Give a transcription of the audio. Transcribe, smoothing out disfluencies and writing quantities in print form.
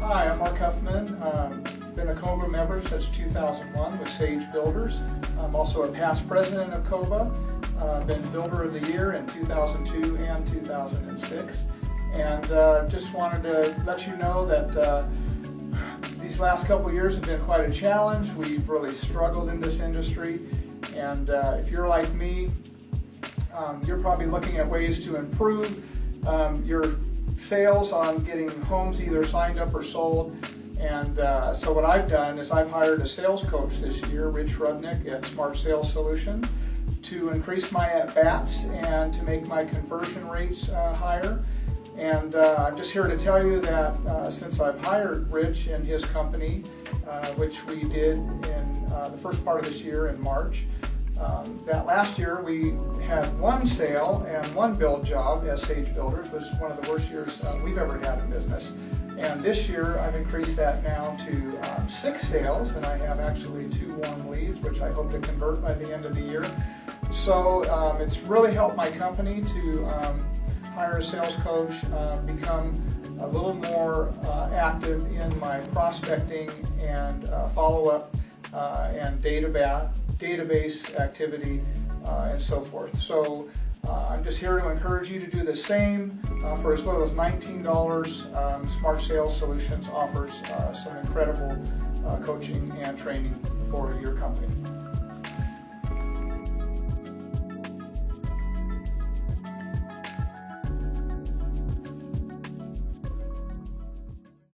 Hi, I'm Mark Huffman. Been a COBA member since 2001 with Sage Builders. I'm also a past president of COBA. Been Builder of the Year in 2002 and 2006. And just wanted to let you know that these last couple of years have been quite a challenge. We've really struggled in this industry. And if you're like me, you're probably looking at ways to improve your sales on getting homes either signed up or sold. And so what I've done is I've hired a sales coach this year, Rich Rudnick at Smart Sales Solutions, to increase my at-bats and to make my conversion rates higher. And I'm just here to tell you that since I've hired Rich and his company, which we did in the first part of this year in March, that last year we had one sale and one build job as Sage Builders, which was one of the worst years we've ever had in business. And this year I've increased that now to 6 sales, and I have actually 2 warm leads, which I hope to convert by the end of the year. So it's really helped my company to hire a sales coach, become a little more active in my prospecting and follow-up and database activity and so forth. So I'm just here to encourage you to do the same. For as little as $19, Smart Sales Solutions offers some incredible coaching and training for your company.